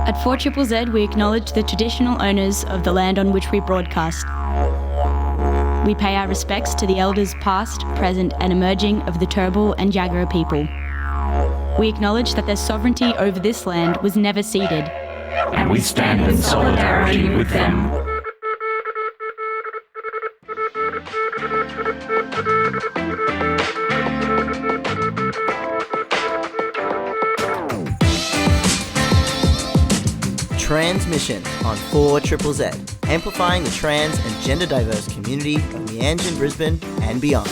At 4ZZZ, we acknowledge the traditional owners of the land on which we broadcast. We pay our respects to the elders past, present and emerging of the Turrbal and Jagera people. We acknowledge that their sovereignty over this land was never ceded. And we stand in solidarity with them. Tranzmission on 4ZZZ, amplifying the trans and gender diverse community of Meanjin, Brisbane and beyond.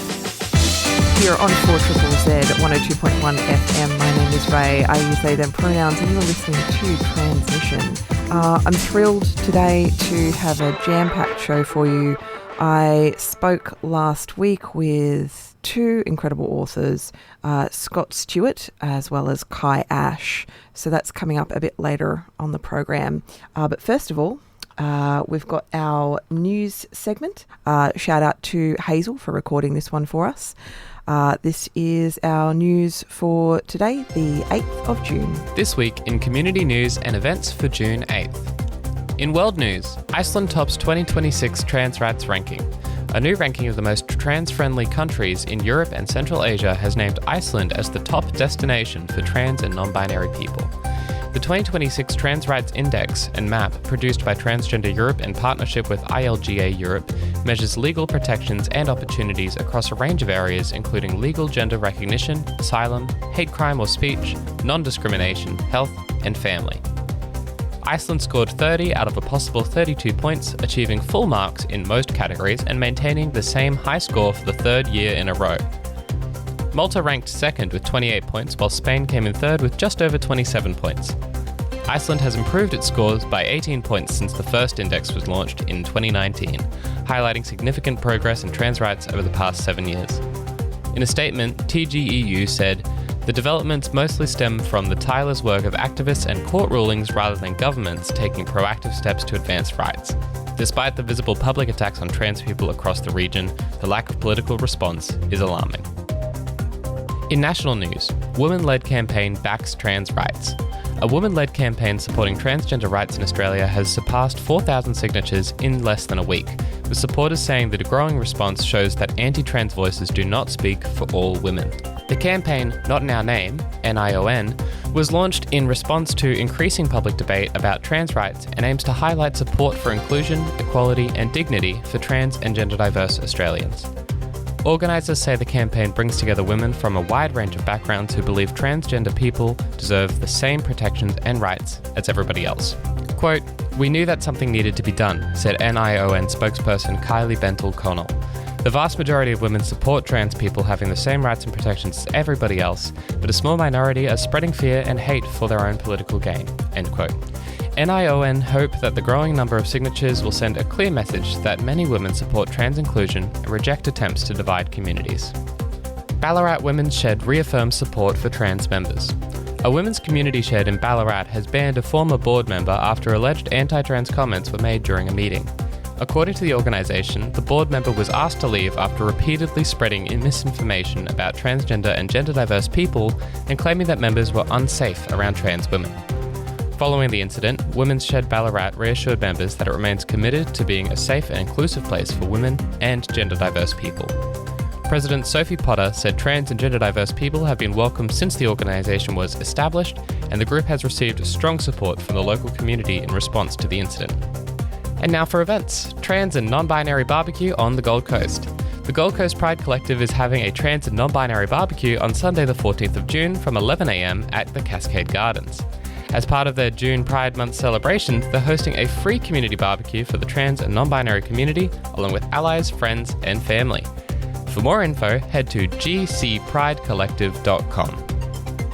Here on 4ZZZ 102.1 FM, my name is Ray. I use they, them pronouns, and you're listening to Tranzmission. I'm thrilled today to have a jam-packed show for you. I spoke last week with two incredible authors, Scott Stuart as well as Kai Ash. So that's coming up a bit later on the program. But first of all, we've got our news segment. Shout out to Hazel for recording this one for us. This is our news for today, the 8th of June. This week in community news and events for June 8th. In world news, Iceland tops 2026 trans rights ranking. A new ranking of the most trans-friendly countries in Europe and Central Asia has named Iceland as the top destination for trans and non-binary people. The 2026 Trans Rights Index and Map, produced by Transgender Europe in partnership with ILGA Europe, measures legal protections and opportunities across a range of areas including legal gender recognition, asylum, hate crime or speech, non-discrimination, health, and family. Iceland scored 30 out of a possible 32 points, achieving full marks in most categories and maintaining the same high score for the third year in a row. Malta ranked second with 28 points, while Spain came in third with just over 27 points. Iceland has improved its scores by 18 points since the first index was launched in 2019, highlighting significant progress in trans rights over the past 7 years. In a statement, TGEU said, "The developments mostly stem from the tireless work of activists and court rulings rather than governments taking proactive steps to advance rights. Despite the visible public attacks on trans people across the region, the lack of political response is alarming." In national news, women-led campaign backs trans rights. A women-led campaign supporting transgender rights in Australia has surpassed 4,000 signatures in less than a week, with supporters saying that a growing response shows that anti-trans voices do not speak for all women. The campaign, Not in Our Name, NION, was launched in response to increasing public debate about trans rights and aims to highlight support for inclusion, equality and dignity for trans and gender diverse Australians. Organisers say the campaign brings together women from a wide range of backgrounds who believe transgender people deserve the same protections and rights as everybody else. Quote, "We knew that something needed to be done," said NION spokesperson Kylie Bentel-Connell. "The vast majority of women support trans people having the same rights and protections as everybody else, but a small minority are spreading fear and hate for their own political gain." End quote. NION hope that the growing number of signatures will send a clear message that many women support trans inclusion and reject attempts to divide communities. Ballarat Women's Shed reaffirms support for trans members. A women's community shed in Ballarat has banned a former board member after alleged anti-trans comments were made during a meeting. According to the organisation, the board member was asked to leave after repeatedly spreading misinformation about transgender and gender diverse people and claiming that members were unsafe around trans women. Following the incident, Women's Shed Ballarat reassured members that it remains committed to being a safe and inclusive place for women and gender diverse people. President Sophie Potter said trans and gender diverse people have been welcomed since the organisation was established, and the group has received strong support from the local community in response to the incident. And now for events. Trans and non-binary barbecue on the Gold Coast. The Gold Coast Pride Collective is having a trans and non-binary barbecue on Sunday the 14th of June from 11 a.m. at the Cascade Gardens. As part of their June Pride Month celebrations, they're hosting a free community barbecue for the trans and non-binary community, along with allies, friends, and family. For more info, head to gcpridecollective.com.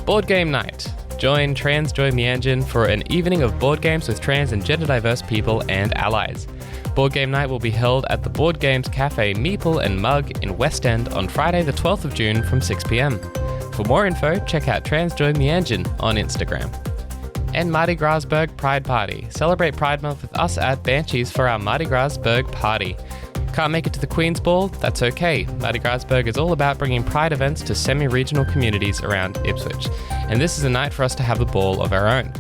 Board Game Night. Join Meanjin for an evening of board games with trans and gender diverse people and allies. Board Game Night will be held at the Board Games Cafe Meeple and Mug in West End on Friday the 12th of June from 6 p.m. For more info, check out Meanjin on Instagram. And Mardi Grasburg Pride Party. Celebrate Pride Month with us at Banshees for our Mardi Grasburg party. Can't make it to the Queen's Ball? That's okay. Mardi Grasburg is all about bringing Pride events to semi-regional communities around Ipswich. And this is a night for us to have a ball of our own.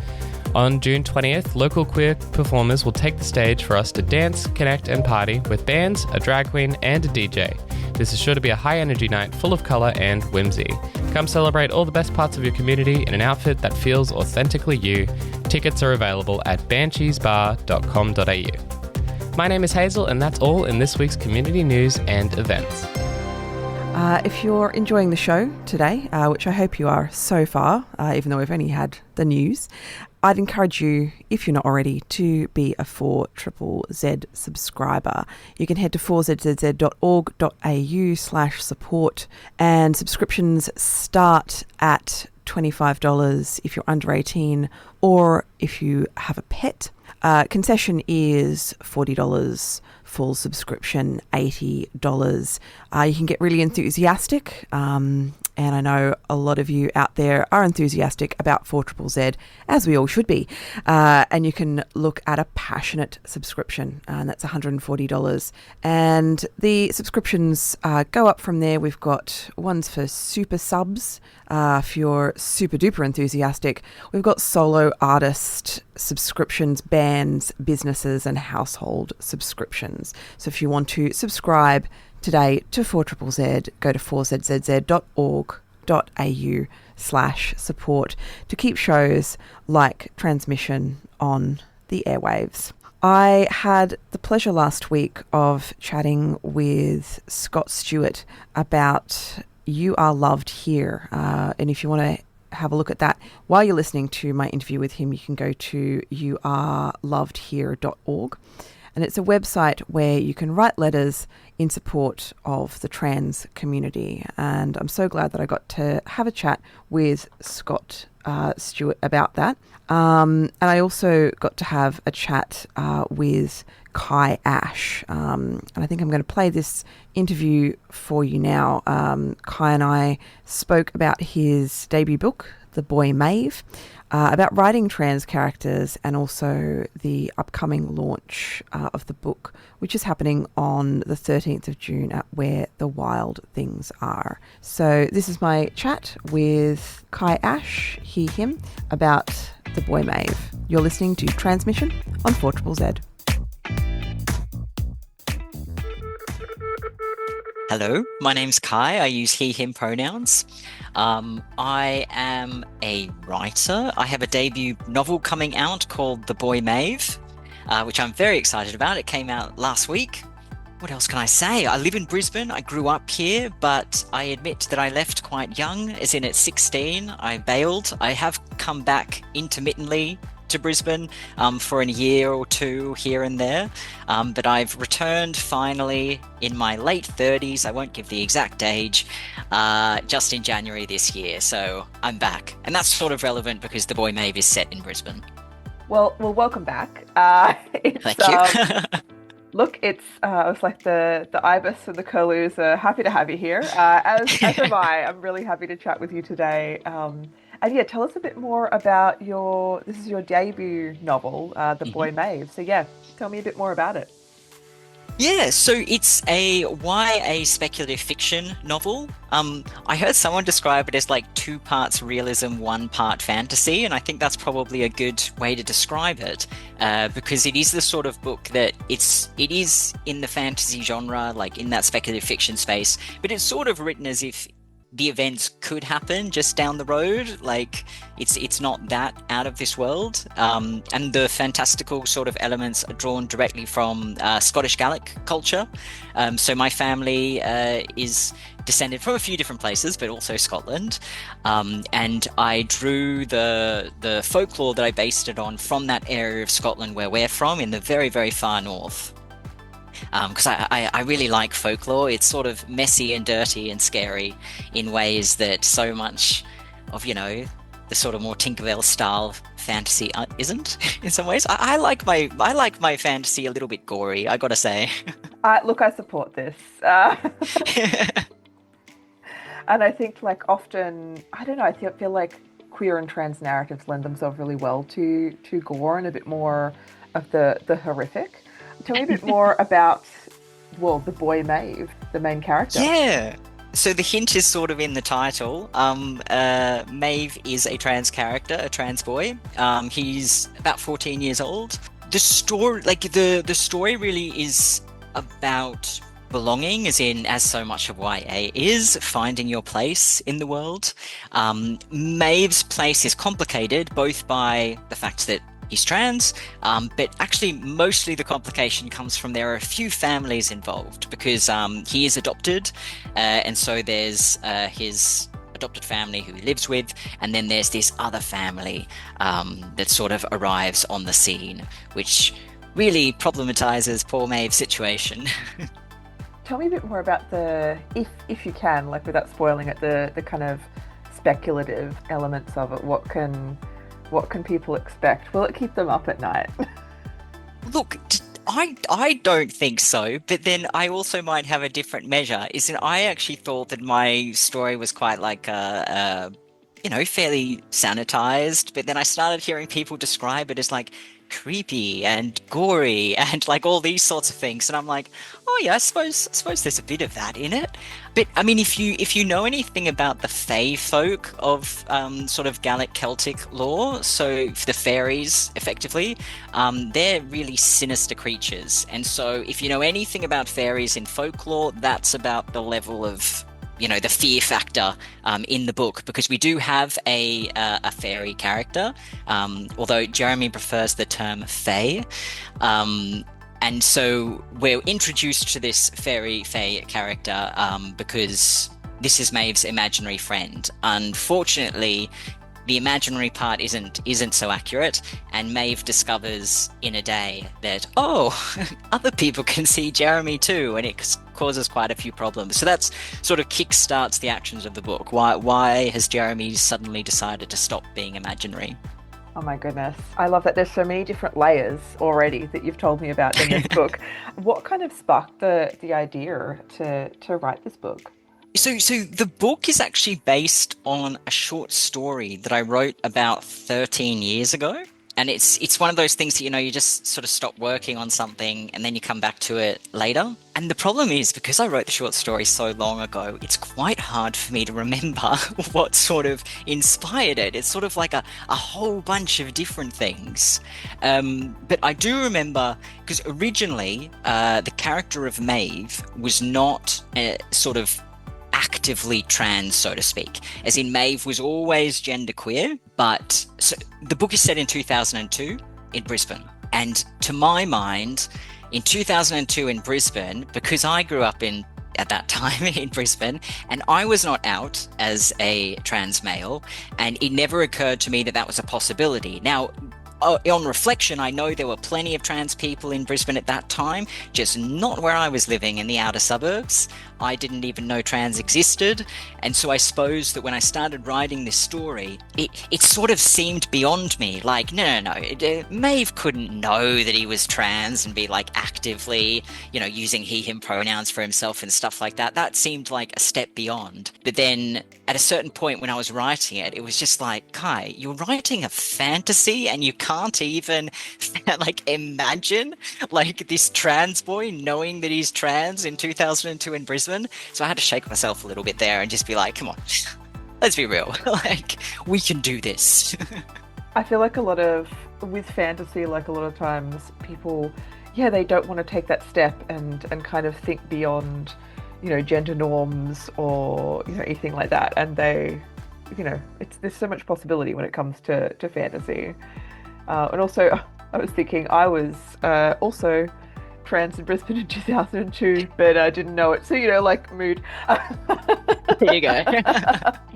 On June 20th, local queer performers will take the stage for us to dance, connect and party with bands, a drag queen and a DJ. This is sure to be a high-energy night full of colour and whimsy. Come celebrate all the best parts of your community in an outfit that feels authentically you. Tickets are available at bansheesbar.com.au. My name is Hazel, and that's all in this week's community news and events. If you're enjoying the show today, which I hope you are so far, even though we've only had the news, I'd encourage you, if you're not already, to be a 4ZZZ subscriber. You can head to 4zzz.org.au/support, and subscriptions start at $25 if you're under 18 or if you have a pet. Concession is $40, full subscription $80. You can get really enthusiastic, and I know a lot of you out there are enthusiastic about 4ZZZ, as we all should be. And you can look at a passionate subscription, and that's $140. And the subscriptions go up from there. We've got ones for super subs, if you're super duper enthusiastic. We've got solo artist subscriptions, bands, businesses, and household subscriptions. So if you want to subscribe today to 4ZZZ, go to 4zzz.org.au/support to keep shows like Tranzmission on the airwaves. I had the pleasure last week of chatting with Stuart about You Are Loved Here. And if you want to have a look at that while you're listening to my interview with him, you can go to youarelovedhere.org. And it's a website where you can write letters in support of the trans community. And I'm so glad that I got to have a chat with Stuart about that. And I also got to have a chat with Kai Ash. And I think I'm going to play this interview for you now. Kai and I spoke about his debut book, The Boy Maeve, about writing trans characters, and also the upcoming launch of the book, which is happening on the 13th of June at Where the Wild Things Are. So this is my chat with Kai Ash, he, him, about The Boy Maeve. You're listening to Tranzmission on 4ZZZ. Hello, my name's Kai. I use he, him pronouns. I am a writer. I have a debut novel coming out called The Boy Maeve, which I'm very excited about. It came out last week. What else can I say? I live in Brisbane. I grew up here, but I admit that I left quite young, as in at 16. I bailed. I have come back intermittently to Brisbane for a year or two here and there, but I've returned finally in my late 30s. I won't give the exact age, just in January this year, so I'm back. And that's sort of relevant because The Boy Maeve is set in Brisbane. Well, Welcome back. Thank you. Look, it's like the ibis and the curlews are happy to have you here, as am I. I'm really happy to chat with you today. And yeah, tell us a bit more about this is your debut novel, The Boy Maeve. So yeah, tell me a bit more about it. Yeah, so it's a YA speculative fiction novel. I heard someone describe it as like 2 parts realism, 1 part fantasy, and I think that's probably a good way to describe it, because it is the sort of book that it is in the fantasy genre, like in that speculative fiction space, but it's sort of written as if the events could happen just down the road. Like it's not that out of this world, and the fantastical sort of elements are drawn directly from Scottish Gaelic culture. So my family is descended from a few different places, but also Scotland, and I drew the folklore that I based it on from that area of Scotland where we're from, in the very, very far north. Because I really like folklore. It's sort of messy and dirty and scary in ways that so much of, the sort of more Tinkerbell style fantasy isn't. In some ways, I like my fantasy a little bit gory, I gotta say. Look, I support this. And I think, like, often, I don't know, I feel like queer and trans narratives lend themselves really well to gore and a bit more of the horrific. Tell me a bit more about, the boy Maeve, the main character. Yeah. So the hint is sort of in the title. Maeve is a trans character, a trans boy. He's about 14 years old. The story, the story really is about belonging, as so much of YA is, finding your place in the world. Maeve's place is complicated, both by the fact that he's trans, but actually mostly the complication comes from there are a few families involved, because he is adopted, and so there's his adopted family who he lives with, and then there's this other family that sort of arrives on the scene, which really problematizes poor Maeve's situation. Tell me a bit more about if you can, like without spoiling it, the kind of speculative elements of it. What can people expect? Will it keep them up at night? Look, I don't think so, but then I also might have a different measure. I actually thought that my story was quite fairly sanitized, but then I started hearing people describe it as like creepy and gory and like all these sorts of things, and I'm like, oh yeah, I suppose there's a bit of that in it. But I mean, if you know anything about the Fae folk of sort of Gallic Celtic lore, so the fairies effectively, they're really sinister creatures, and so if you know anything about fairies in folklore, that's about the level of the fear factor in the book, because we do have a fairy character, although Jeremy prefers the term fae. And so we're introduced to this fairy fae character because this is Maeve's imaginary friend. Unfortunately, the imaginary part isn't so accurate, and Maeve discovers in a day that, other people can see Jeremy too, and it causes quite a few problems. So that's sort of kickstarts the actions of the book. Why has Jeremy suddenly decided to stop being imaginary? Oh my goodness. I love that there's so many different layers already that you've told me about in this book. What kind of sparked the idea to write this book? So the book is actually based on a short story that I wrote about 13 years ago. And it's one of those things that, you just sort of stop working on something and then you come back to it later. And the problem is, because I wrote the short story so long ago, it's quite hard for me to remember what sort of inspired it. It's sort of like a whole bunch of different things. But I do remember, because originally the character of Maeve was not sort of actively trans, so to speak, as in Maeve was always genderqueer, but so the book is set in 2002 in Brisbane, and to my mind, in 2002 in Brisbane, because I grew up at that time in Brisbane, and I was not out as a trans male, and it never occurred to me that was a possibility. Now, on reflection, I know there were plenty of trans people in Brisbane at that time, just not where I was living in the outer suburbs. I didn't even know trans existed. And so I suppose that when I started writing this story, it sort of seemed beyond me. Like, no. Maeve couldn't know that he was trans and be like actively, using he, him pronouns for himself and stuff like that. That seemed like a step beyond. But then at a certain point when I was writing it, it was just like, Kai, you're writing a fantasy and you can't even imagine like this trans boy knowing that he's trans in 2002 in Brisbane. So I had to shake myself a little bit there and just be like, come on, let's be real. We can do this. I feel like with fantasy, like a lot of times people, they don't want to take that step and kind of think beyond, gender norms or, anything like that. And they, there's so much possibility when it comes to fantasy. And also, I was thinking I was also trans in Brisbane in 2002, but I didn't know it. So, mood. There you go.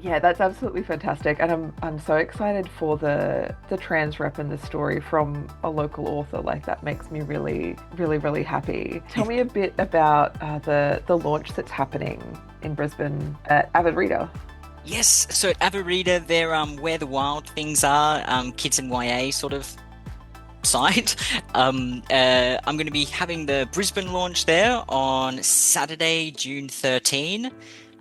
Yeah, that's absolutely fantastic. And I'm so excited for the trans rep in the story from a local author. Like, that makes me really, really, really happy. Tell me a bit about the launch that's happening in Brisbane at Avid Reader. Yes, so at Avid Reader, they're where the wild things are, kids and YA sort of site. I'm going to be having the Brisbane launch there on Saturday, June 13.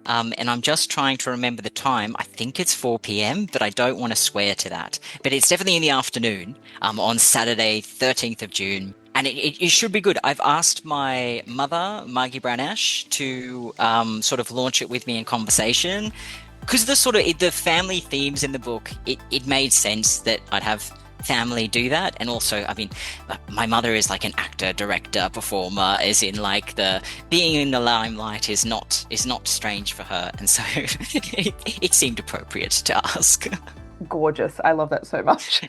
And I'm just trying to remember the time. I think it's 4 p.m, but I don't want to swear to that. But it's definitely in the afternoon on Saturday, 13th of June. and it should be good. I've asked my mother, Margie Branash, to sort of launch it with me in conversation, because the family themes in the book, it made sense that I'd have family do that. And also, I mean, my mother is like an actor, director, performer, as in like the being in the limelight is not strange for her, and so it seemed appropriate to ask. Gorgeous. I love that so much.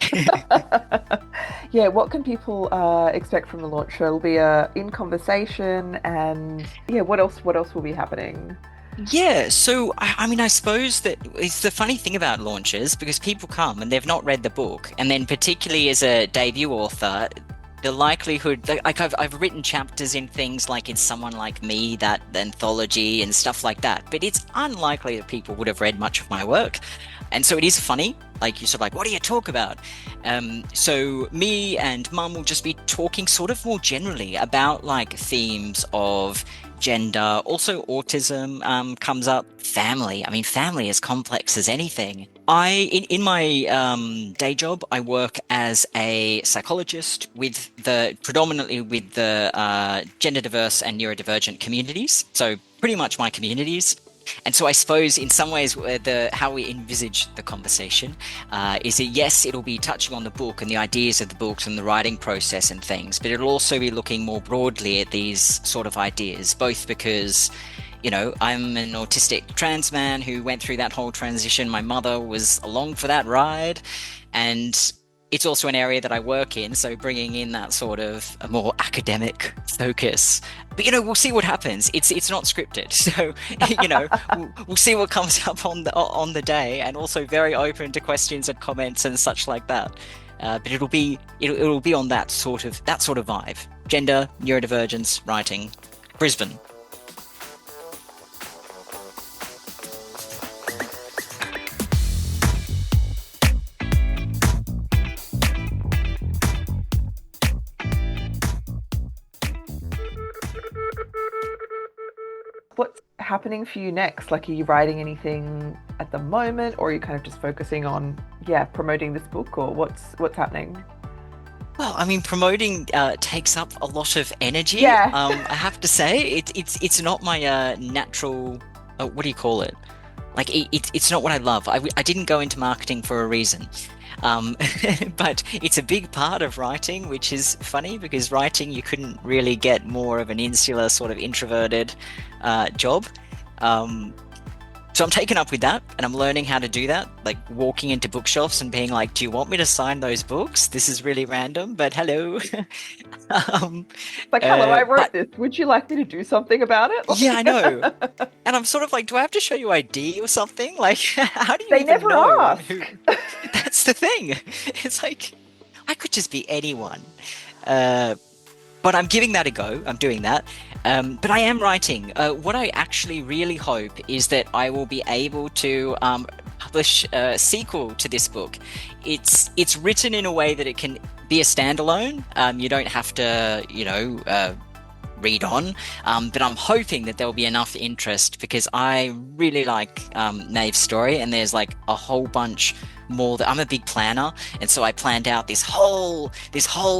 Yeah, what can people expect from the launch show? It'll be in conversation, and yeah, what else will be happening? Yeah, so I mean, I suppose that it's the funny thing about launches, because people come and they've not read the book, and then particularly as a debut author, the likelihood, like I've written chapters in things like In Someone Like Me, that anthology and stuff like that, but it's unlikely that people would have read much of my work. And so it is funny, like you're sort of like, what do you talk about? So me and Mum will just be talking sort of more generally about like themes of gender, also autism comes up, family. I mean, family is complex as anything. In my day job, I work as a psychologist predominantly with the gender diverse and neurodivergent communities. So pretty much my communities. And so I suppose in some ways how we envisage the conversation is that, yes, it'll be touching on the book and the ideas of the books and the writing process and things, but it'll also be looking more broadly at these sort of ideas, both because, you know, I'm an autistic trans man who went through that whole transition. My mother was along for that ride, and it's also an area that I work in, so bringing in that sort of a more academic focus. But, you know, we'll see what happens. It's not scripted, so, you know, we'll see what comes up on the day, and also very open to questions and comments and such like that. But it'll be on that sort of vibe. Gender, neurodivergence, writing, Brisbane. What's happening for you next? Like, are you writing anything at the moment, or are you kind of just focusing on, promoting this book, or what's happening? Well, I mean, promoting takes up a lot of energy. Yeah. I have to say, it's not my natural. What do you call it? Like, it's not what I love. I didn't go into marketing for a reason. But it's a big part of writing, which is funny, because writing, you couldn't really get more of an insular, sort of introverted job. So I'm taken up with that, and I'm learning how to do that, like walking into bookshops and being like, do you want me to sign those books? This is really random, but hello. Hello, I wrote this. Would you like me to do something about it? Yeah, I know. And I'm sort of like, do I have to show you ID or something? Like, how do you They even never know? ask. That's the thing. It's like, I could just be anyone. But I'm giving that a go. I'm doing that. But I am writing. What I actually really hope is that I will be able to publish a sequel to this book. It's written in a way that it can be a standalone. You don't have to, read on. But I'm hoping that there will be enough interest, because I really like Nave's story, and there's like a whole bunch more. I'm a big planner, and so I planned out this whole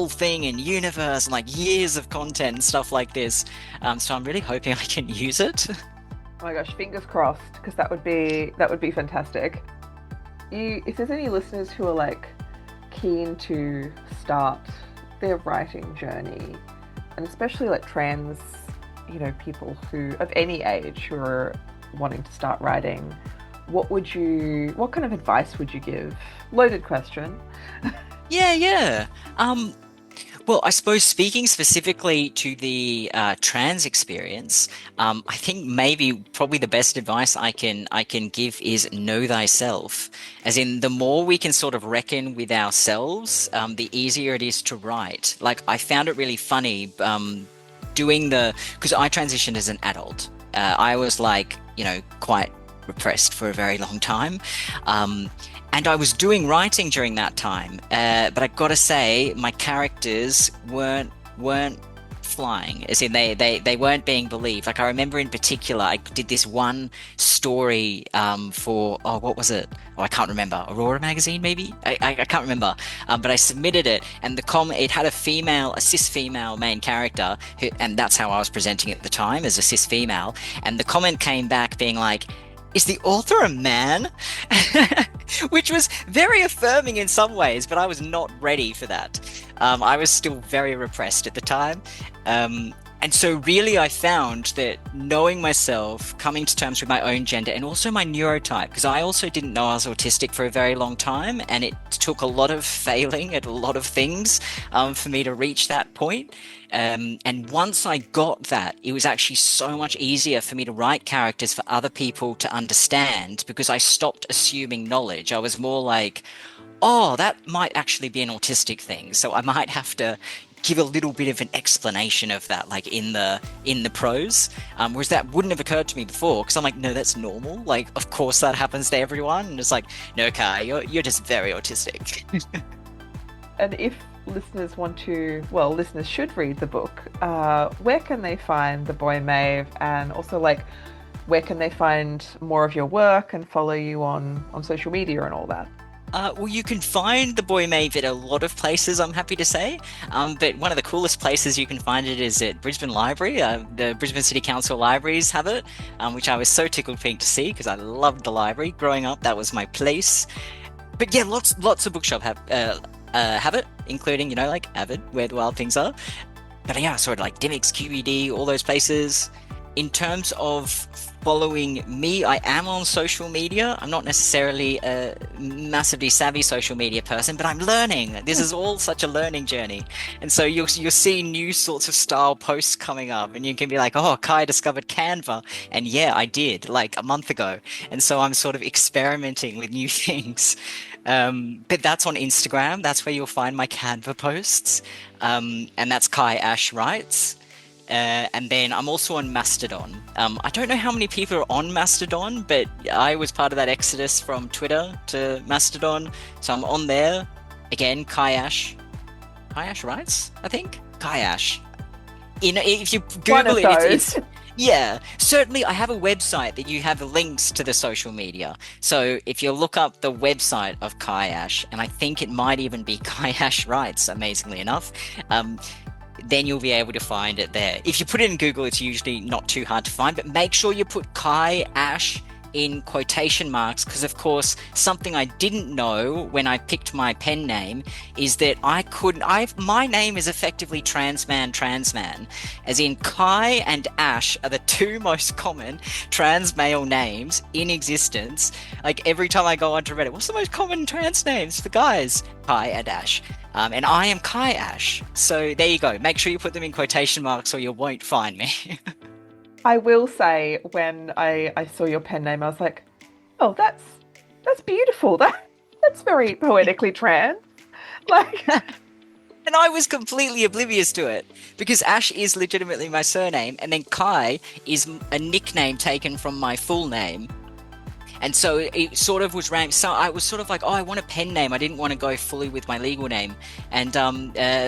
thing and universe and like years of content and stuff like this. So I'm really hoping I can use it. Oh my gosh, fingers crossed, because that would be fantastic. If there's any listeners who are like keen to start their writing journey, and especially like trans, people who of any age who are wanting to start writing, what kind of advice would you give? Loaded question. Yeah. Well, I suppose speaking specifically to the trans experience, I think probably the best advice I can give is know thyself. As in, the more we can sort of reckon with ourselves, the easier it is to write. Like, I found it really funny because I transitioned as an adult. I was like, quite repressed for a very long time. And I was doing writing during that time, but I gotta say, my characters weren't flying, as in they weren't being believed. Like I remember in particular, I did this one story for, what was it? Oh, I can't remember. Aurora magazine, maybe? I can't remember. But I submitted it, and it had a cis female main character, and that's how I was presenting it at the time, as a cis female. And the comment came back being like, is the author a man? Which was very affirming in some ways, but I was not ready for that. I was still very repressed at the time. And so really I found that knowing myself, coming to terms with my own gender and also my neurotype, because I also didn't know I was autistic for a very long time, and it took a lot of failing at a lot of things for me to reach that point. And once I got that, it was actually so much easier for me to write characters for other people to understand, because I stopped assuming knowledge. I was more like, oh, that might actually be an autistic thing, so I might have to give a little bit of an explanation of that, like in the prose, whereas that wouldn't have occurred to me before, because I'm like, no, that's normal. Like, of course that happens to everyone. And it's like, no, Kai, you're just very autistic. And if listeners listeners should read the book, where can they find The Boy Maeve, and also like where can they find more of your work and follow you on social media and all that? Well, you can find The Boy Maeve at a lot of places, I'm happy to say. But one of the coolest places you can find it is at Brisbane Library. The Brisbane City Council libraries have it, which I was so tickled pink to see, because I loved the library. Growing up, that was my place. But yeah, lots of bookshops have it, including, like Avid, Where the Wild Things Are. But yeah, sort of like Dimmicks, QED, all those places. In terms of following me, I am on social media. I'm not necessarily a massively savvy social media person, but I'm learning. This is all such a learning journey. And so you'll see new sorts of style posts coming up, and you can be like, oh, Kai discovered Canva. And yeah, I did, like a month ago. And so I'm sort of experimenting with new things. But that's on Instagram. That's where you'll find my Canva posts. And that's Kai Ash Writes. And then I'm also on Mastodon. I don't know how many people are on Mastodon, but I was part of that exodus from Twitter to Mastodon. So I'm on there. Again, Kai Ash Writes, I think? Kai Ash. If you Google it, it's yeah, certainly I have a website that you have links to the social media. So if you look up the website of Kai Ash, and I think it might even be Kai Ash Writes, amazingly enough, then you'll be able to find it there. If you put it in Google, it's usually not too hard to find, but make sure you put Kai Ash in quotation marks, because of course something I didn't know when I picked my pen name is that my name is effectively transman, as in Kai and Ash are the two most common trans male names in existence. Like every time I go onto Reddit, what's the most common trans names for guys? Kai and Ash. And I am Kai Ash. So there you go. Make sure you put them in quotation marks or you won't find me. I will say, when I saw your pen name, I was like, oh, that's beautiful. That's very poetically trans. Like, and I was completely oblivious to it, because Ash is legitimately my surname, and then Kai is a nickname taken from my full name. And so it sort of was ranked. So I was sort of like, oh, I want a pen name. I didn't want to go fully with my legal name. And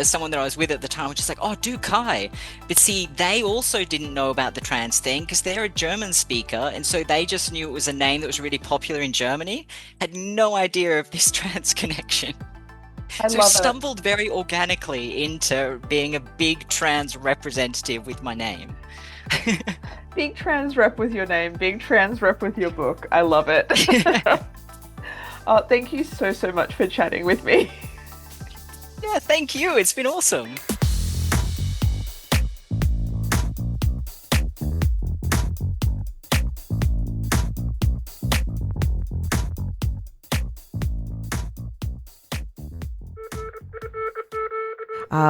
someone that I was with at the time was just like, oh, do Kai. But see, they also didn't know about the trans thing, because they're a German speaker. And so they just knew it was a name that was really popular in Germany. Had no idea of this trans connection. So I stumbled very organically into being a big trans representative with my name. Big trans rep with your name, big trans rep with your book. I love it. Thank you so much for chatting with me. Yeah, thank you. It's been awesome.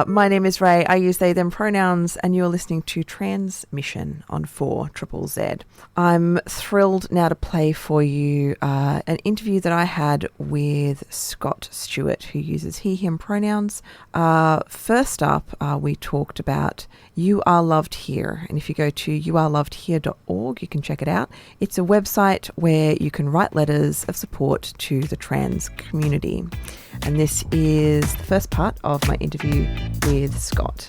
My name is Ray. I use they, them pronouns, and you're listening to Tranzmission on 4ZZZ. I'm thrilled now to play for you an interview that I had with Stuart, who uses he, him pronouns. First up, we talked about You Are Loved Here. And if you go to youarelovedhere.org, you can check it out. It's a website where you can write letters of support to the trans community. And this is the first part of my interview with Scott.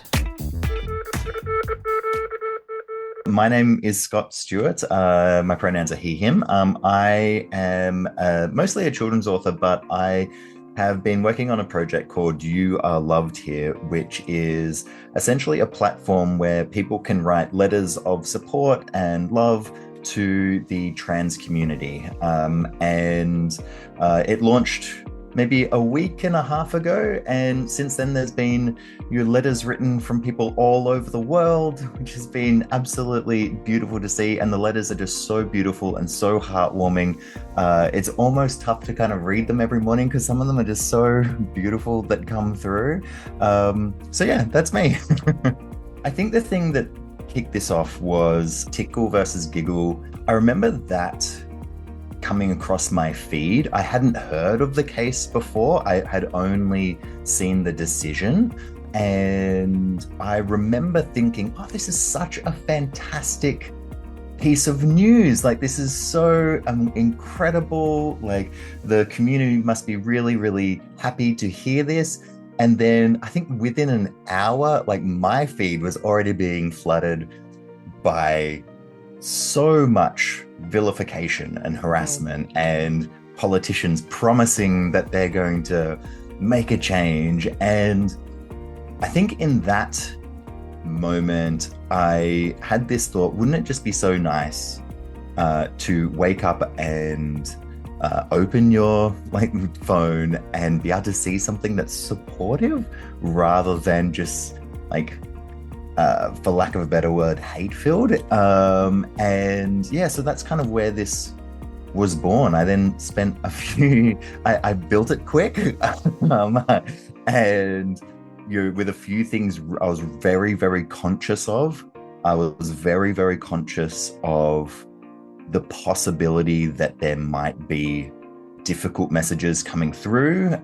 My name is Scott Stuart. My pronouns are he, him. I am mostly a children's author, but I have been working on a project called You Are Loved Here, which is essentially a platform where people can write letters of support and love to the trans community. And it launched maybe a week and a half ago, and since then there's been letters written from people all over the world, which has been absolutely beautiful to see, and the letters are just so beautiful and so heartwarming. It's almost tough to kind of read them every morning because some of them are just so beautiful that come through. So yeah, that's me. I think the thing that kicked this off was Tickle versus Giggle. I remember that coming across my feed. I hadn't heard of the case before. I had only seen the decision. And I remember thinking, oh, this is such a fantastic piece of news. Like, this is so incredible. Like, the community must be really, really happy to hear this. And then I think within an hour, like, my feed was already being flooded by so much vilification and harassment and politicians promising that they're going to make a change. And I think in that moment, I had this thought, wouldn't it just be so nice to wake up and open your phone and be able to see something that's supportive rather than just for lack of a better word, hate-filled. And yeah, so that's kind of where this was born. I then spent I built it quick. And with a few things I was very, very conscious of. I was very, very conscious of the possibility that there might be difficult messages coming through,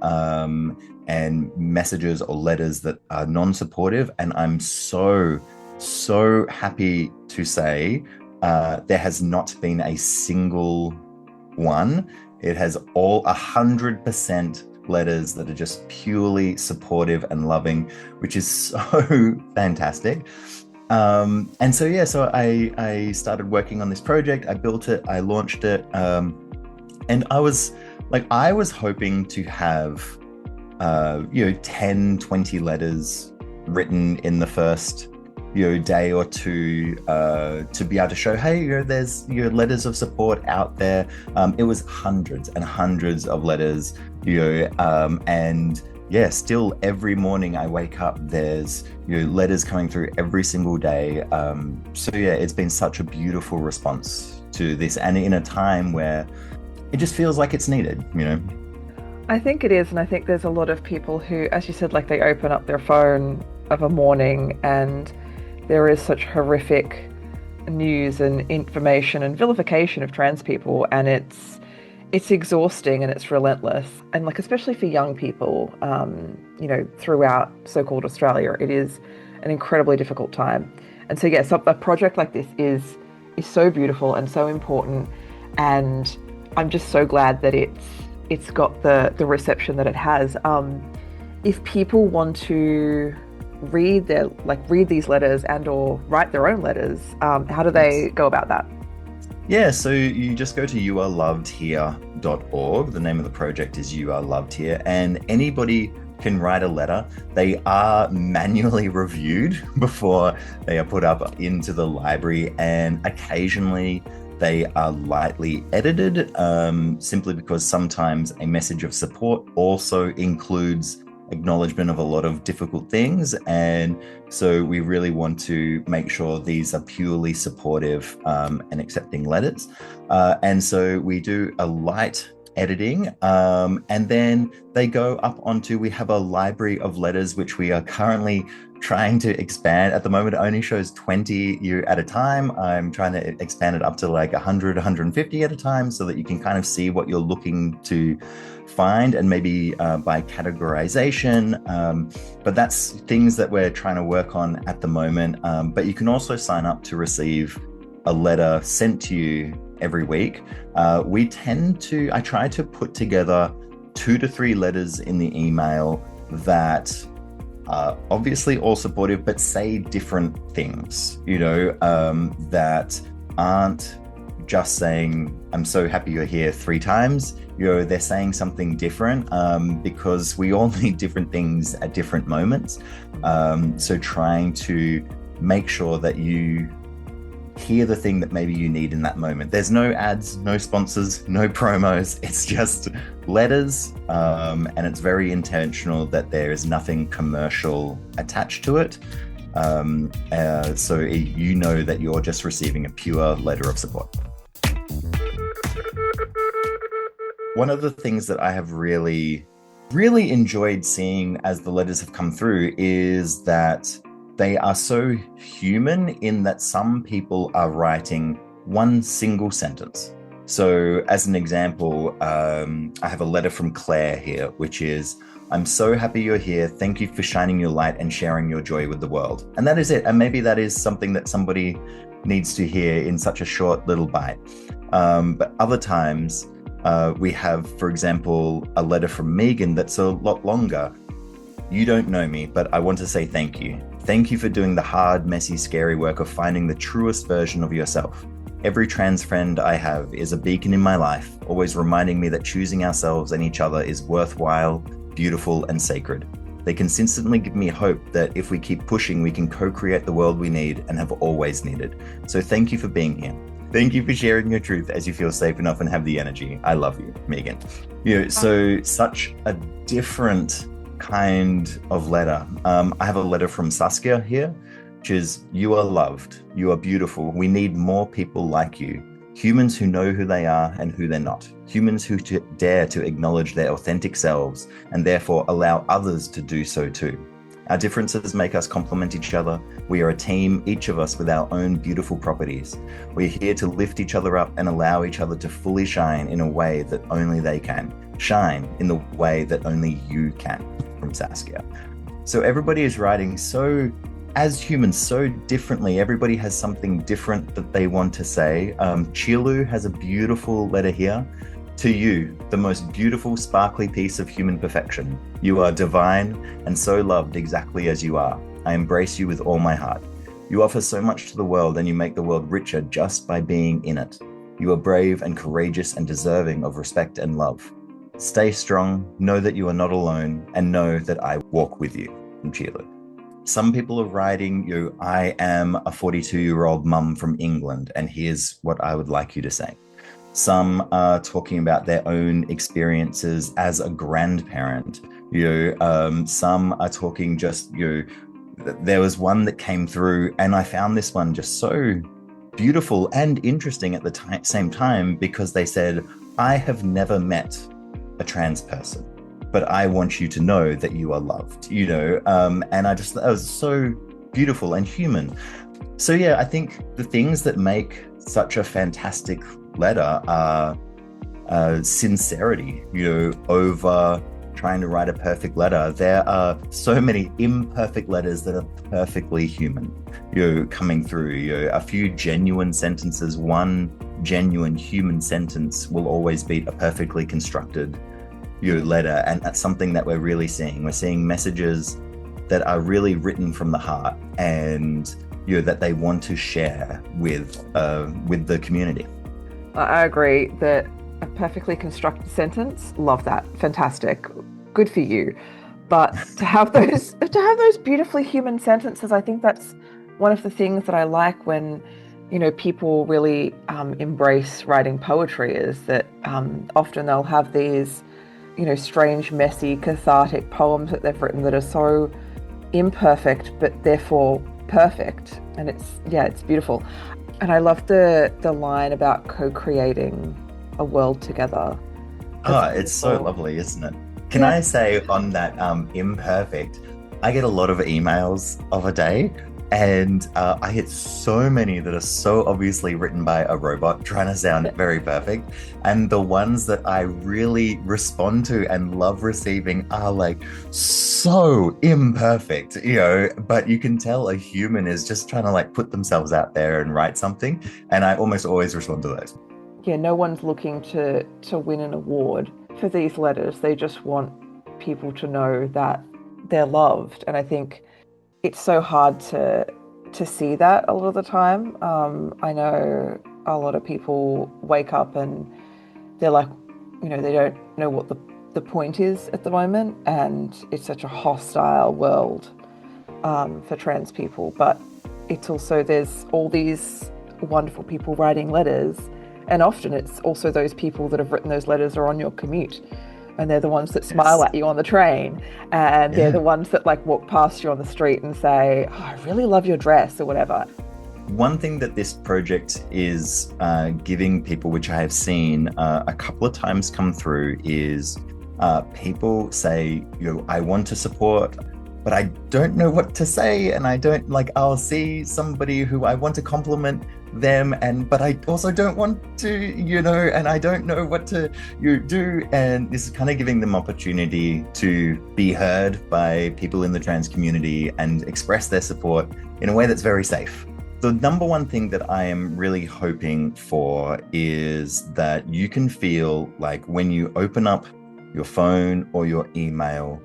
and messages or letters that are non-supportive. And I'm so happy to say there has not been a single one. It has all 100% letters that are just purely supportive and loving, which is so fantastic. And so, yeah, so I started working on this project. I built it, I launched it. And I was hoping to have 10, 20 letters written in the first day or two to be able to show, hey, there's letters of support out there. It was hundreds and hundreds of letters, and yeah, still every morning I wake up, there's letters coming through every single day. So yeah, it's been such a beautiful response to this, and in a time where it just feels like it's needed, I think it is, and I think there's a lot of people who, as you said, they open up their phone of a morning and there is such horrific news and information and vilification of trans people, and it's exhausting and it's relentless. And especially for young people, throughout so-called Australia, it is an incredibly difficult time. And so yes, a project like this is so beautiful and so important, and I'm just so glad that it's got the reception that it has. If people want to read these letters and or write their own letters, how do they go about that? Yeah, so you just go to youarelovedhere.org. The name of the project is You Are Loved Here, and anybody can write a letter. They are manually reviewed before they are put up into the library, and occasionally they are lightly edited, simply because sometimes a message of support also includes acknowledgement of a lot of difficult things. And so we really want to make sure these are purely supportive and accepting letters. And so we do a light editing, and then they go up onto, we have a library of letters which we are currently trying to expand. At the moment, it only shows 20 at a time. I'm trying to expand it up to 100, 150 at a time, so that you can kind of see what you're looking to find, and maybe by categorization. But that's things that we're trying to work on at the moment. But you can also sign up to receive a letter sent to you every week. I try to put together 2 to 3 letters in the email that are obviously all supportive, but say different things, that aren't just saying, I'm so happy you're here 3 times. They're saying something different because we all need different things at different moments. So trying to make sure that you hear the thing that maybe you need in that moment. There's no ads, no sponsors, no promos. It's just letters, and it's very intentional that there is nothing commercial attached to it. So you know that you're just receiving a pure letter of support. One of the things that I have really enjoyed seeing as the letters have come through is that they are so human in that some people are writing one single sentence. So as an example, I have a letter from Claire here, which is, I'm so happy you're here. Thank you for shining your light and sharing your joy with the world. And that is it. And maybe that is something that somebody needs to hear in such a short little bite. But other times we have, for example, a letter from Meanjin that's a lot longer. You don't know me, but I want to say thank you. Thank you for doing the hard, messy, scary work of finding the truest version of yourself. Every trans friend I have is a beacon in my life, always reminding me that choosing ourselves and each other is worthwhile, beautiful, and sacred. They consistently give me hope that if we keep pushing, we can co-create the world we need and have always needed. So thank you for being here. Thank you for sharing your truth as you feel safe enough and have the energy. I love you, Meanjin. So such a different kind of letter. I have a letter from Saskia here, which is, you are loved, you are beautiful. We need more people like you. Humans who know who they are and who they're not. Humans who dare to acknowledge their authentic selves and therefore allow others to do so too. Our differences make us complement each other. We are a team, each of us with our own beautiful properties. We're here to lift each other up and allow each other to fully shine in a way that only they can. Shine in the way that only you can. From Saskia. So everybody is writing as humans so differently. Everybody has something different that they want to say. Chilu has a beautiful letter here. To you, the most beautiful, sparkly piece of human perfection. You are divine and so loved exactly as you are. I embrace you with all my heart. You offer so much to the world and you make the world richer just by being in it. You are brave and courageous and deserving of respect and love. Stay strong, know that you are not alone, and know that I walk with you. From Chilu. Some people are writing, I am a 42-year-old mum from England, and here's what I would like you to say. Some are talking about their own experiences as a grandparent. Some are talking just, there was one that came through, and I found this one just so beautiful and interesting at the same time, because they said, I have never met a trans person, but I want you to know that you are loved, and that was so beautiful and human. So yeah, I think the things that make such a fantastic letter are sincerity, over trying to write a perfect letter. There are so many imperfect letters that are perfectly human, coming through. A few genuine sentences, one genuine human sentence will always beat a perfectly constructed letter, and that's something that we're really seeing. We're seeing messages that are really written from the heart, and that they want to share with the community. I agree that a perfectly constructed sentence, love that, fantastic, good for you. But to have those beautifully human sentences, I think that's one of the things that I like when people really embrace writing poetry, is that often they'll have these strange, messy, cathartic poems that they've written that are so imperfect, but therefore perfect. And it's beautiful. And I love the line about co-creating a world together. It's so lovely, isn't it? Can I say on that imperfect, I get a lot of emails of a day, and I get so many that are so obviously written by a robot trying to sound very perfect. And the ones that I really respond to and love receiving are like so imperfect, but you can tell a human is just trying to put themselves out there and write something. And I almost always respond to those. Yeah, no one's looking to win an award for these letters. They just want people to know that they're loved. And I think it's so hard to see that a lot of the time. I know a lot of people wake up and they're like, they don't know what the point is at the moment, and it's such a hostile world for trans people. But it's also, there's all these wonderful people writing letters, and often it's also those people that have written those letters are on your commute, and they're the ones that smile at you on the train, and they're the ones that like walk past you on the street and say, oh, I really love your dress or whatever. One thing that this project is giving people, which I have seen a couple of times come through, is people say, I want to support, but I don't know what to say, and I don't I'll see somebody who I want to compliment them, but I also don't want to, and I don't know what to do. And this is kind of giving them opportunity to be heard by people in the trans community and express their support in a way that's very safe. The number one thing that I am really hoping for is that you can feel like when you open up your phone or your email,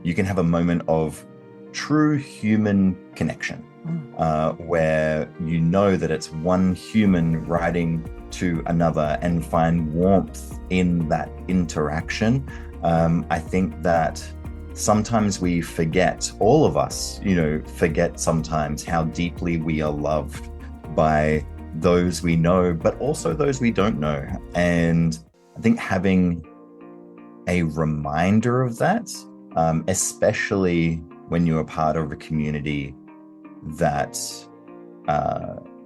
you can have a moment of true human connection, where you know that it's one human writing to another and find warmth in that interaction. I think that sometimes we forget, all of us, forget sometimes how deeply we are loved by those we know, but also those we don't know. And I think having a reminder of that, especially when you're a part of a community that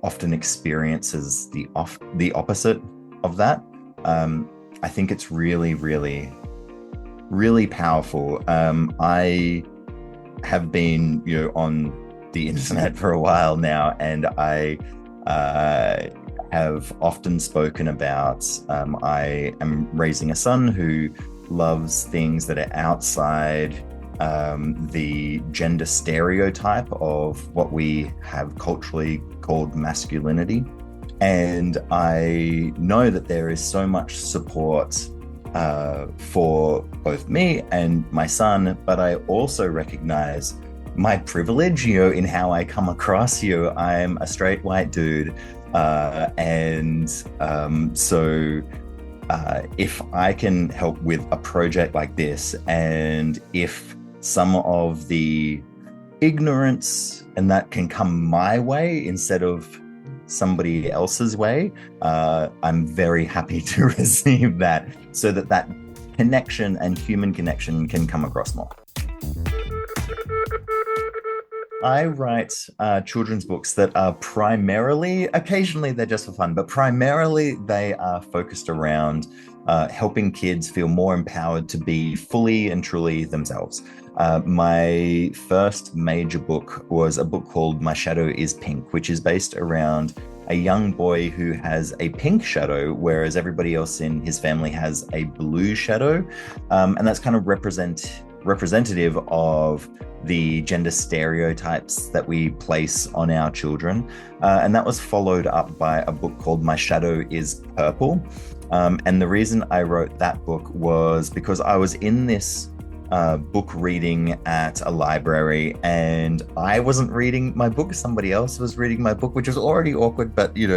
often experiences the opposite of that, I think it's really, really, really powerful. I have been, on the internet for a while now, and I have often spoken about I am raising a son who loves things that are outside the gender stereotype of what we have culturally called masculinity. And I know that there is so much support for both me and my son, but I also recognize my privilege, in how I come across. I'm a straight white dude, and so if I can help with a project like this, and if some of the ignorance and that can come my way instead of somebody else's way, I'm very happy to receive that, so that connection and human connection can come across more. I write children's books that are primarily, occasionally they're just for fun, but primarily they are focused around helping kids feel more empowered to be fully and truly themselves. My first major book was a book called My Shadow is Pink, which is based around a young boy who has a pink shadow, whereas everybody else in his family has a blue shadow. And that's kind of representative of the gender stereotypes that we place on our children. And that was followed up by a book called My Shadow is Purple. And the reason I wrote that book was because I was in this book reading at a library, and I wasn't reading my book, somebody else was reading my book, which was already awkward, but it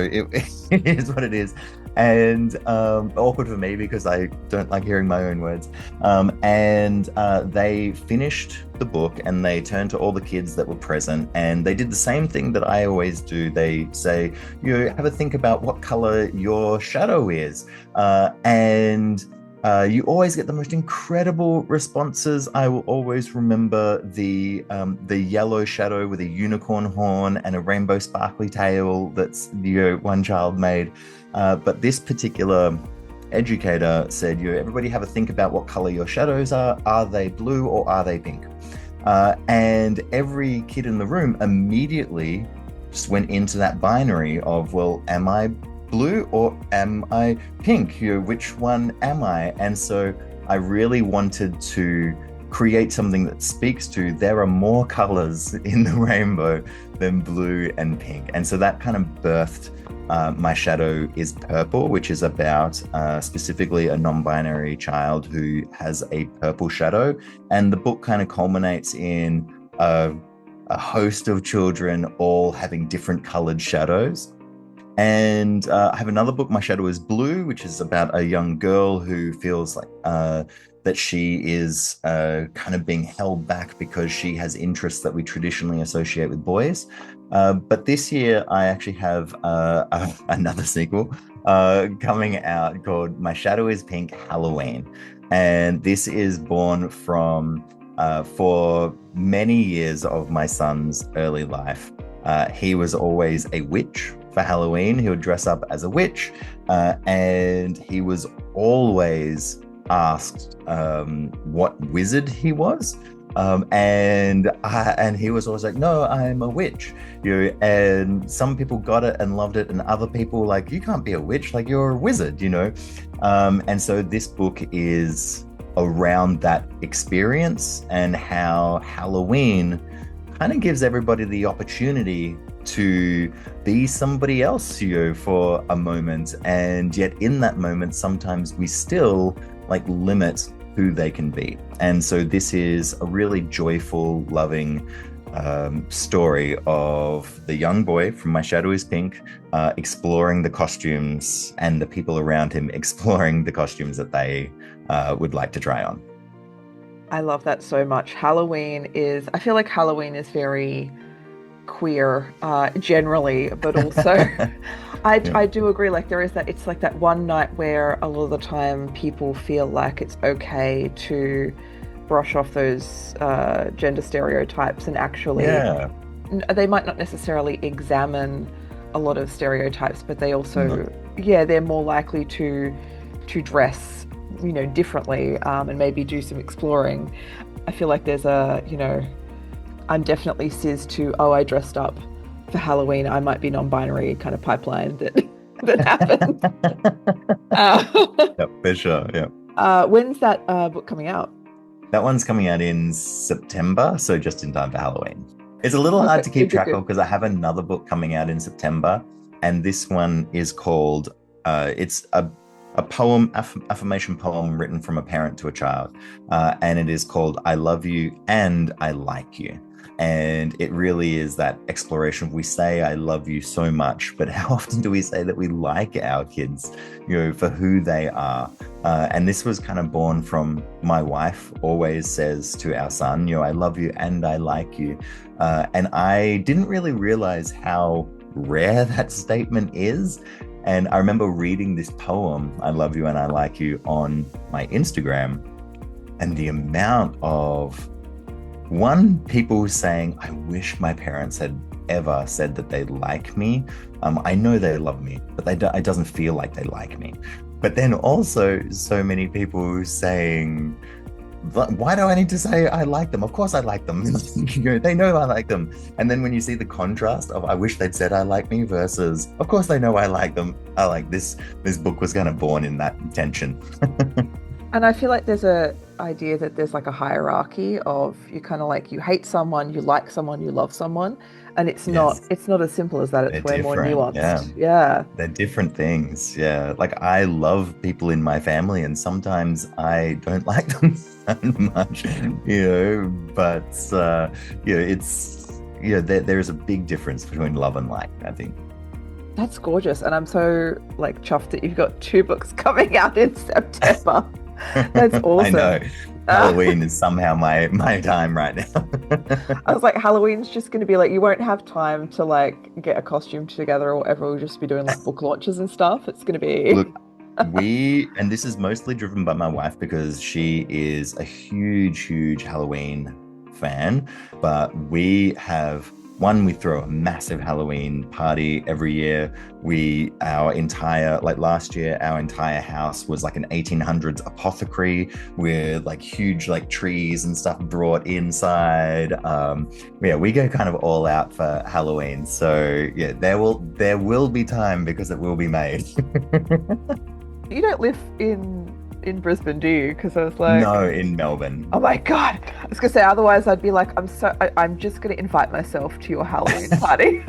is what it is. And awkward for me because I don't like hearing my own words. And they finished the book and they turned to all the kids that were present, and they did the same thing that I always do. They say, have a think about what color your shadow is. And you always get the most incredible responses. I will always remember the yellow shadow with a unicorn horn and a rainbow sparkly tail that's one child made. But this particular educator said, everybody have a think about what color your shadows are. Are they blue or are they pink? And every kid in the room immediately just went into that binary of, well, am I blue or am I pink? Which one am I? And so I really wanted to create something that speaks to there are more colors in the rainbow than blue and pink. And so that kind of birthed My Shadow is Purple, which is about specifically a non-binary child who has a purple shadow. And the book kind of culminates in a host of children all having different colored shadows. And I have another book, My Shadow is Blue, which is about a young girl who feels like that she is kind of being held back because she has interests that we traditionally associate with boys. But this year, I actually have another sequel coming out called My Shadow is Pink Halloween. And this is born from, for many years of my son's early life, he was always a witch. For Halloween, he would dress up as a witch, and he was always asked what wizard he was, and he was always like, "No, I'm a witch." And some people got it and loved it, and other people like, "You can't be a witch, like you're a wizard," And so this book is around that experience and how Halloween kind of gives everybody the opportunity to be somebody else, for a moment, and yet in that moment sometimes we still limit who they can be. And so this is a really joyful, loving story of the young boy from My Shadow is Pink exploring the costumes, and the people around him exploring the costumes that they would like to try on. I love that so much. I feel like Halloween is very queer generally, but also I do agree, there is that, it's like that one night where a lot of the time people feel like it's okay to brush off those gender stereotypes and actually they might not necessarily examine a lot of stereotypes, but they also they're more likely to dress differently and maybe do some exploring. I feel like there's I'm definitely cis to, I dressed up for Halloween, I might be non-binary kind of pipeline that happened. Yep, for sure, yeah. When's that book coming out? That one's coming out in September, so just in time for Halloween. It's a little hard to keep track of because I have another book coming out in September, and this one is called, it's a poem, affirmation poem written from a parent to a child, and it is called I Love You and I Like You. And it really is that exploration. We say I love you so much, but how often do we say that we like our kids, for who they are? And this was kind of born from my wife always says to our son, I love you and I like you. And I didn't really realize how rare that statement is. And I remember reading this poem, I love you and I like you, on my Instagram, and the amount of people saying, I wish my parents had ever said that they like me. I know they love me, but it doesn't feel like they like me. But then also so many people saying, why do I need to say I like them? Of course I like them. They know I like them. And then when you see the contrast of I wish they'd said I like me versus of course they know I like them, I like this book was kind of born in that tension. And I feel like there's a idea that there's a hierarchy of you kind of you hate someone, you like someone, you love someone, and it's not as simple as that. It's way more nuanced. Yeah, they're different things. I love people in my family, and sometimes I don't like them that much, but it's there's a big difference between love and like, I think. That's gorgeous, and I'm so chuffed that you've got 2 books coming out in September. That's awesome. I know. Halloween is somehow my time right now. I was like, Halloween's just going to be you won't have time to get a costume together or whatever. We'll just be doing book launches and stuff. It's going to be... Look, and this is mostly driven by my wife because she is a huge Halloween fan, but we throw a massive Halloween party every year. Last year, our entire house was an 1800s apothecary with huge trees and stuff brought inside. We go kind of all out for Halloween. So there will be time because it will be made. You don't live in in Brisbane, do you? Because I was like... No, in Melbourne. Oh my God. I was going to say, otherwise I'd be like, I'm just going to invite myself to your Halloween party.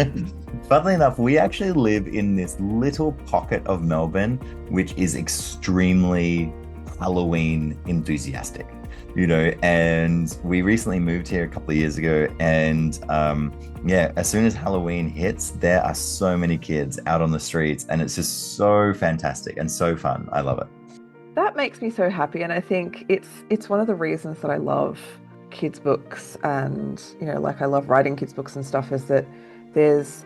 Funnily enough, we actually live in this little pocket of Melbourne, which is extremely Halloween enthusiastic, and we recently moved here a couple of years ago, and as soon as Halloween hits, there are so many kids out on the streets, and it's just so fantastic and so fun. I love it. That makes me so happy, and I think it's one of the reasons that I love kids' books, and I love writing kids' books and stuff, is that there's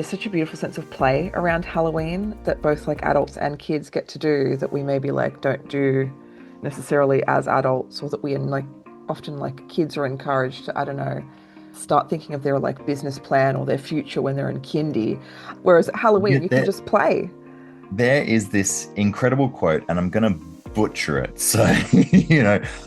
such a beautiful sense of play around Halloween that both like adults and kids get to do that we maybe like don't do necessarily as adults, or that we often kids are encouraged to, start thinking of their like business plan or their future when they're in kindy. Whereas at Halloween, you can just play. There is this incredible quote, and I'm going to butcher it. So,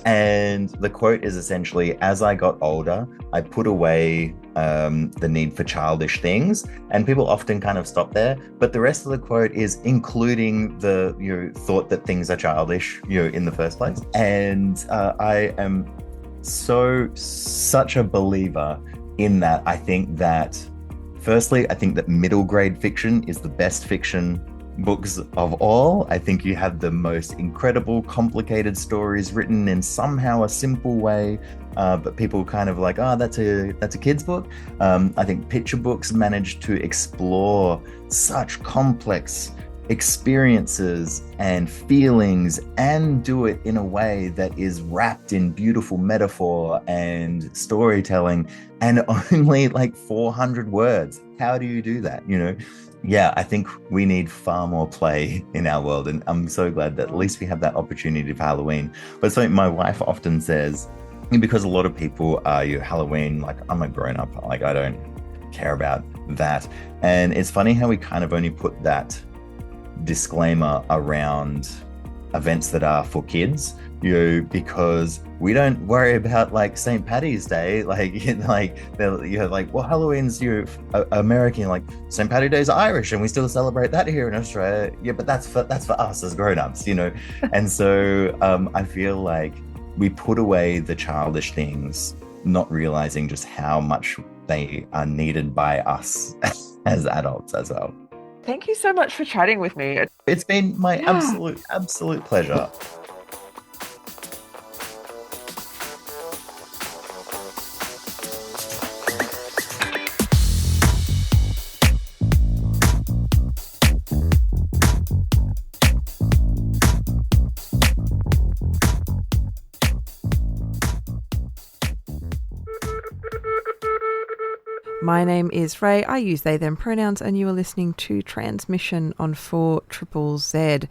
and the quote is essentially, as I got older, I put away the need for childish things. And people often kind of stop there. But the rest of the quote is including the thought that things are childish, in the first place. And I am such a believer in that. I think that, firstly, middle grade fiction is the best fiction books of all. I think you have the most incredible, complicated stories written in somehow a simple way, but people kind of like, oh, that's a kid's book. I think picture books manage to explore such complex experiences and feelings and do it in a way that is wrapped in beautiful metaphor and storytelling, and only like 400 words. How do you do that? I think we need far more play in our world, and I'm so glad that at least we have that opportunity for Halloween. But something my wife often says, because a lot of people are Halloween, like, I'm a grown-up, like I don't care about that. And it's funny how we kind of only put that disclaimer around events that are for kids, because we don't worry about like St. Paddy's Day, Halloween's American, like St. Paddy's Day is Irish, and we still celebrate that here in Australia. Yeah, but that's for us as grown-ups, And so I feel like we put away the childish things, not realizing just how much they are needed by us as adults as well. Thank you so much for chatting with me. It's been my absolute pleasure. My name is Ray. I use they, them pronouns, and you are listening to Transmission on 4ZZZ.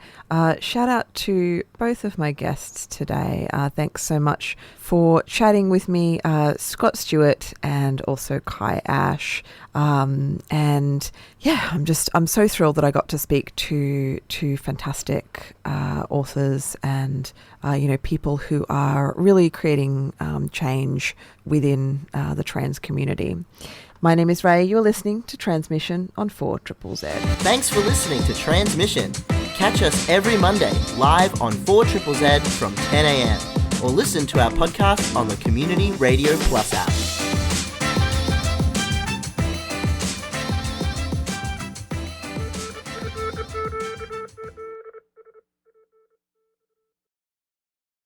Shout out to both of my guests today. Thanks so much for chatting with me, Scott Stuart and also Kai Ash. And yeah, I'm so thrilled that I got to speak to fantastic authors and people who are really creating change within the trans community. My name is Ray. You're listening to Transmission on 4ZZZ. Thanks for listening to Transmission. Catch us every Monday live on 4ZZZ from 10 a.m. or listen to our podcast on the Community Radio Plus app.